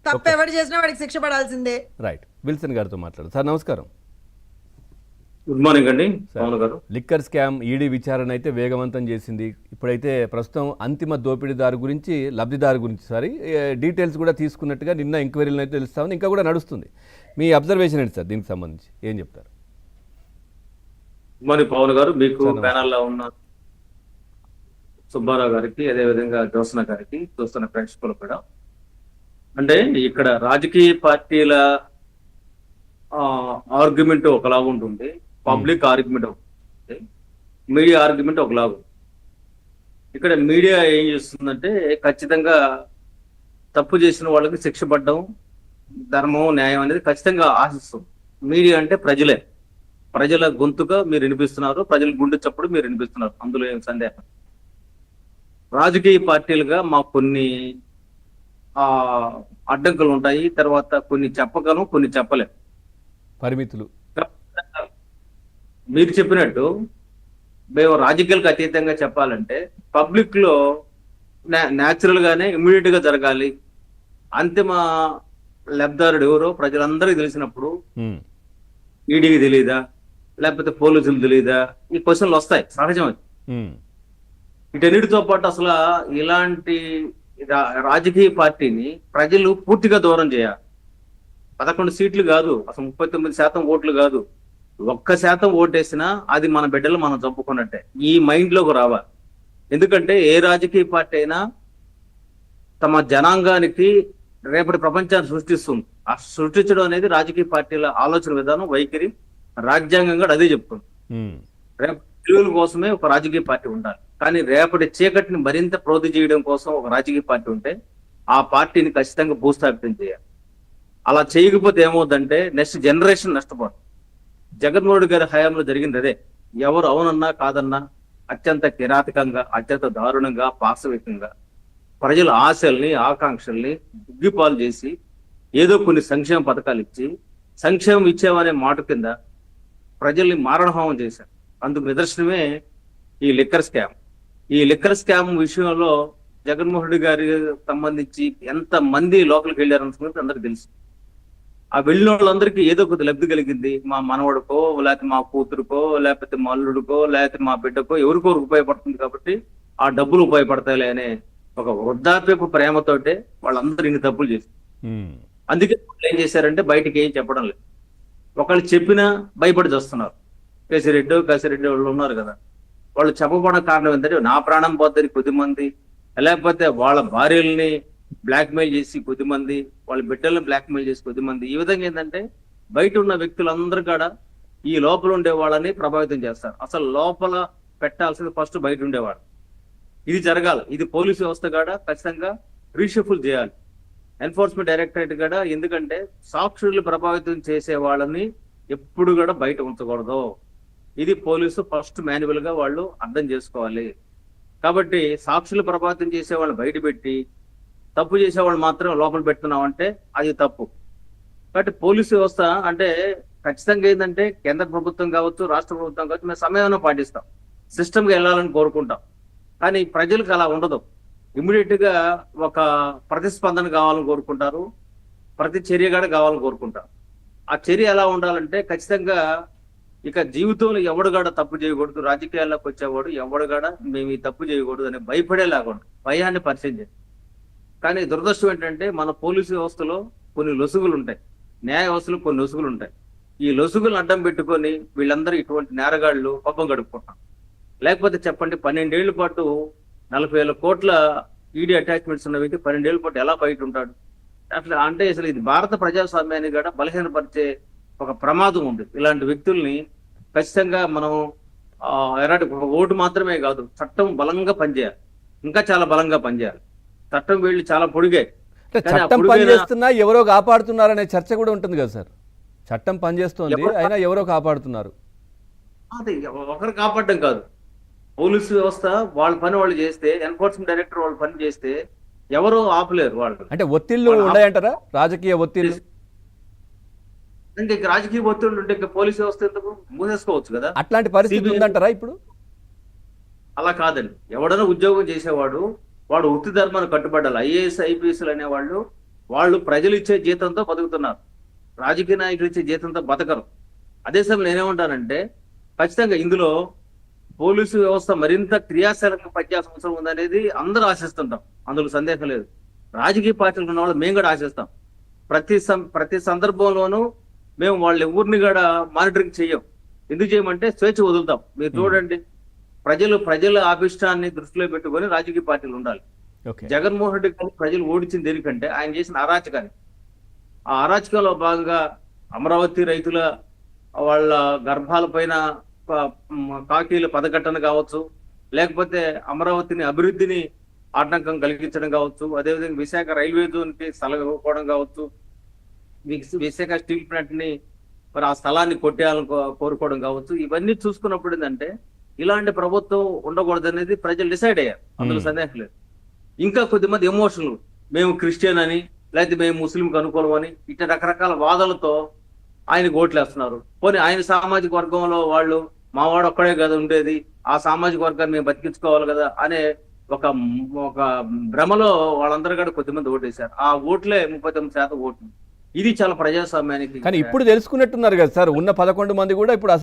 తప్పు ఎవరు చేసినా వాడికి శిక్ష పడాల్సిందే. రైట్, విల్సన్ గారితో మాట్లాడు. సార్ నమస్కారం. గుడ్ మార్నింగ్ అండి పవన్ గారు. లిక్కర్ స్కామ్ ఈడీ విచారణ అయితే వేగవంతం చేసింది. ఇప్పుడైతే ప్రస్తుతం అంతిమ దోపిడీదారు గురించి, లబ్ధిదారు గురించి డీటెయిల్స్ కూడా తీసుకున్నట్టుగా నిన్న ఎంక్వైరీలు అయితే తెలుస్తా ఉంది, ఇంకా కూడా నడుస్తుంది. మీ అబ్జర్వేషన్ ఏంటి సార్ దీనికి సంబంధించి, ఏం చెప్తారు? గుడ్ మార్నింగ్ పవన్ గారు, మీకు ప్యానల్లో ఉన్న సుబ్బారావు గారికి, అదేవిధంగా జ్యోత్స్న గారికి, చూస్తున్న ప్రేక్షకులు కూడా. అంటే ఇక్కడ రాజకీయ పార్టీల ఆర్గ్యుమెంట్ ఒకలాగా ఉంటుంది, పబ్లిక్ ఆర్గ్యుమెంట్ ఒకటి, మీడియా ఆర్గ్యుమెంట్ ఒకలాగా. ఇక్కడ మీడియా ఏం చేస్తుందంటే ఖచ్చితంగా తప్పు చేసిన వాళ్ళకి శిక్ష పడడం, ధర్మం న్యాయం అనేది ఖచ్చితంగా ఆశిస్తుంది. మీడియా అంటే ప్రజలే, ప్రజల గొంతుగా మీరు వినిపిస్తున్నారు, ప్రజల గుండె చప్పుడు మీరు వినిపిస్తున్నారు, అందులో ఏం సందేహం. రాజకీయ పార్టీలుగా మాకు కొన్ని అడ్డంకులు ఉంటాయి, తర్వాత కొన్ని చెప్పగలం, కొన్ని చెప్పలేం, పరిమితులు. మీరు చెప్పినట్టు మేము రాజకీయాలకు అతీతంగా చెప్పాలంటే పబ్లిక్ లో న్యాచురల్ గానే ఇమ్మీడియట్ గా జరగాలి. అంతిమ లబ్ధారుడు ఎవరో ప్రజలందరికీ తెలిసినప్పుడు ఈడీకి తెలియదా, లేకపోతే పోలీసులు తెలియదా, ఈ క్వశ్చన్లు వస్తాయి, సహజం. వీటన్నిటితో పాటు అసలు ఇలాంటి రాజకీయ పార్టీని ప్రజలు పూర్తిగా దూరం చేయాలి. 11 సీట్లు కాదు, అసలు 39% ఓట్లు కాదు, 1% ఓటేసినా అది మన బిడ్డలు మనం చంపుకున్నట్టే. ఈ మైండ్ లోకి రావాలి. ఎందుకంటే ఏ రాజకీయ పార్టీ అయినా తమ జనాంగానికి రేపటి ప్రపంచాన్ని సృష్టిస్తుంది. ఆ సృష్టించడం అనేది రాజకీయ పార్టీల ఆలోచన విధానం, వైఖరి, రాజ్యాంగంగా అదే చెప్తుంది. రేపటి తెలుగుల కోసమే ఒక రాజకీయ పార్టీ ఉండాలి. కానీ రేపటి చీకటిని మరింత ప్రోధి చేయడం కోసం ఒక రాజకీయ పార్టీ ఉంటే ఆ పార్టీని ఖచ్చితంగా భూస్థాపితం చేయాలి. అలా చేయకపోతే ఏమవుతుందంటే నెక్స్ట్ జనరేషన్ నష్టపోతుంది. జగన్మోహన్ రెడ్డి గారి హయాంలో జరిగింది అదే. ఎవరు అవునన్నా కాదన్నా అత్యంత కిరాతకంగా, అత్యంత దారుణంగా, పాశవికంగా ప్రజల ఆశల్ని, ఆకాంక్షల్ని ఉగ్గిపాలు చేసి ఏదో కొన్ని సంక్షేమ పథకాలు ఇచ్చి, సంక్షేమం ఇచ్చేవనే మాట కింద ప్రజల్ని మారణహోమం చేశారు. అందుకు నిదర్శనమే ఈ లిక్కర్ స్కామ్. ఈ లిక్కర్ స్కామ్ విషయంలో జగన్మోహన్ రెడ్డి గారి సంబంధించి ఎంత మంది లోపలికి వెళ్ళారన్న సంగతి అందరికి తెలుసు. ఆ వెళ్ళిన వాళ్ళందరికీ ఏదో కొద్ది లబ్ధి కలిగింది. మా మనవడికో, లేకపోతే మా కూతురుకో, లేకపోతే మా అల్లుడికో, లేకపోతే మా బిడ్డకో, ఎవరికో ఉపయోగపడుతుంది కాబట్టి ఆ డబ్బులు ఉపయోగపడతాయిలే అనే ఒక వృద్ధాప్యపు ప్రేమతోటే వాళ్ళందరూ ఇన్ని తప్పులు చేశారు. అందుకే ఏం చేశారంటే బయటికి ఏం చెప్పడం లేదు. ఒకళ్ళు చెప్పినా భయపడి చేస్తున్నారు. కసిరెడ్డి వాళ్ళు ఉన్నారు కదా, వాళ్ళు చెప్పబడిన కారణం ఏంటంటే నా ప్రాణం పోతుంది కొద్దిమంది, లేకపోతే వాళ్ళ భార్యల్ని బ్లాక్మెయిల్ చేసి కొద్దిమంది, వాళ్ళ బిడ్డల్ని బ్లాక్మెయిల్ చేసి కొద్దిమంది. ఈ విధంగా ఏంటంటే బయట ఉన్న వ్యక్తులందరూ కూడా ఈ లోపల ఉండే వాళ్ళని ప్రభావితం చేస్తారు. అసలు లోపల పెట్టాల్సింది ఫస్ట్ బయట ఉండేవాడు. ఇది జరగాలి. ఇది పోలీసు వ్యవస్థ కూడా ఖచ్చితంగా రీషఫుల్ చేయాలి. ఎన్ఫోర్స్మెంట్ డైరెక్టరేట్ కూడా, ఎందుకంటే సాక్షులు ప్రభావితం చేసే వాళ్ళని ఎప్పుడు కూడా బయట ఉంచకూడదు. ఇది పోలీసు ఫస్ట్ మాన్యువల్ గా వాళ్ళు అర్థం చేసుకోవాలి. కాబట్టి సాక్షులు ప్రభావితం చేసే వాళ్ళు బయట పెట్టి తప్పు చేసేవాళ్ళు మాత్రం లోపల పెడుతున్నామంటే అది తప్పు. కాబట్టి పోలీసు వ్యవస్థ అంటే ఖచ్చితంగా ఏంటంటే కేంద్ర ప్రభుత్వం కావచ్చు, రాష్ట్ర ప్రభుత్వం కావచ్చు, మేము సమయాన్ని పాటిస్తాం, సిస్టమ్గా వెళ్ళాలని కోరుకుంటాం. కానీ ప్రజలకు అలా ఉండదు. ఇమ్మీడియట్ గా ఒక ప్రతిస్పందన కావాలని కోరుకుంటారు, ప్రతి చర్య కూడా కావాలని కోరుకుంటారు. ఆ చర్య ఎలా ఉండాలంటే ఖచ్చితంగా ఇక జీవితంలో ఎవడుగాడ తప్పు చేయకూడదు, రాజకీయాల్లోకి వచ్చేవాడు ఎవడుగాడ మేము ఈ తప్పు చేయకూడదు అని భయపడేలాగా భయాన్ని పరిచయం చేయాలి. కానీ దురదృష్టం ఏంటంటే మన పోలీసు వ్యవస్థలో కొన్ని లొసుగులు ఉంటాయి, న్యాయ వ్యవస్థలో కొన్ని లొసుగులు ఉంటాయి. ఈ లొసుగులు అడ్డం పెట్టుకొని వీళ్ళందరూ ఇటువంటి నేరగాళ్లు పబ్బం గడుపుకుంటాం. లేకపోతే చెప్పండి, 12 ఏళ్ల పాటు 40,000 కోట్ల ఈడీ అటాచ్మెంట్స్ ఉన్న వ్యక్తి 12 ఏళ్ల పాటు ఎలా బయట ఉంటాడు? అట్లా అంటే అసలు ఇది భారత ప్రజాస్వామ్యాన్ని కూడా బలహీనపరిచే ఒక ప్రమాదం ఉంది. ఇలాంటి వ్యక్తుల్ని ఖచ్చితంగా మనం ఒక ఓటు మాత్రమే కాదు, చట్టం బలంగా పనిచేయాలి, ఇంకా చాలా బలంగా పనిచేయాలి. చట్టం వీళ్ళు చాలా పొడిగాయి. చట్టం పనిచేస్తున్నా ఎవరో కాపాడుతున్నారనే చర్చ కూడా ఉంటుంది కదా సార్. చట్టం పనిచేస్తుంది అయినా ఎవరో కాపాడుతున్నారు. అది ఒకరు కాపాడడం కాదు, పోలీసు వ్యవస్థ వాళ్ళ పని వాళ్ళు చేస్తే, ఎన్ఫోర్స్మెంట్ డైరెక్టర్ వాళ్ళ పని చేస్తే ఎవరో ఆపలేరు. వాళ్ళు అంటే ఒత్తిళ్లు ఉన్నాయంటారా, రాజకీయ ఒత్తిళ్లు? అంటే రాజకీయ ఒత్తిళ్లు ఉంటే పోలీసు వ్యవస్థ ఎందుకు మూసేసుకోవచ్చు కదా. అట్లాంటి పరిస్థితి ఉందంటారా ఇప్పుడు? అలా కాదండి. ఎవడైనా ఉద్యోగం చేసేవాడు వాడు వృత్తి ధర్మాన్ని కట్టుబడాలి. ఐఏఎస్ ఐపీఎస్లు అనేవాళ్ళు వాళ్ళు ప్రజలు ఇచ్చే జీతంతో బతుకుతున్నారు. రాజకీయ నాయకులు ఇచ్చే జీతంతో బతకరు. అదే సమయంలో నేనేమంటానంటే ఖచ్చితంగా ఇందులో పోలీసు వ్యవస్థ మరింత క్రియాశీలకంగా పనిచేయాల్సిన అవసరం ఉందనేది అందరూ ఆశిస్తుంటాం, అందులో సందేహం లేదు. రాజకీయ పార్టీలు ఉన్న వాళ్ళు మేము కూడా ఆశిస్తాం. ప్రతి సందర్భంలోనూ మేము వాళ్ళ ఎవరిని కూడా మానిటరింగ్ చెయ్యం. ఎందుకు చేయమంటే స్వేచ్ఛ వదులుతాం. మీరు చూడండి, ప్రజల అభిష్టాన్ని దృష్టిలో పెట్టుకొని రాజకీయ పార్టీలు ఉండాలి. ఓకే. జగన్మోహన్ రెడ్డి గారిని ప్రజలు ఓడించింది దేనికంటే ఆయన చేసిన అరాచకాన్ని. ఆ అరాచకంలో భాగంగా అమరావతి రైతుల వాళ్ళ గర్భాల పైన కాకీల పదకట్టన కావచ్చు, లేకపోతే అమరావతిని అభివృద్ధిని ఆటంకం కలిగించడం కావచ్చు, అదేవిధంగా విశాఖ రైల్వే జోన్ కి స్థలం ఇవ్వకపోవడం కావచ్చు, విశాఖ స్టీల్ ప్లాంట్ ని మరి ఆ స్థలాన్ని కొట్టేయాలని కోరుకోవడం కావచ్చు. ఇవన్నీ చూసుకున్నప్పుడు ఏంటంటే ఇలాంటి ప్రభుత్వం ఉండకూడదనేది ప్రజలు డిసైడ్ అయ్యారు, అందులో సందేహం లేదు. ఇంకా కొద్దిమంది ఎమోషనల్, మేము క్రిస్టియన్ అని లేకపోతే మేము ముస్లింకి అనుకూలం అని ఇట్లా రకరకాల వాదనలతో ఆయనకు ఓట్లేస్తున్నారు. పోనీ ఆయన సామాజిక వర్గంలో వాళ్ళు మావాడు ఒక్కడే కదా ఉండేది, ఆ సామాజిక వర్గాన్ని మేము బతికించుకోవాలి కదా అనే ఒక భ్రమలో వాళ్ళందరూ కూడా కొద్దిమంది ఓటేశారు. ఆ ఓట్లే 39% ఓట్లు. ఇది చాలా ప్రజాస్వామ్యానికి. కానీ ఇప్పుడు తెలుసుకున్నట్టున్నారు కదా సార్, ఉన్న 11 మంది కూడా ఇప్పుడు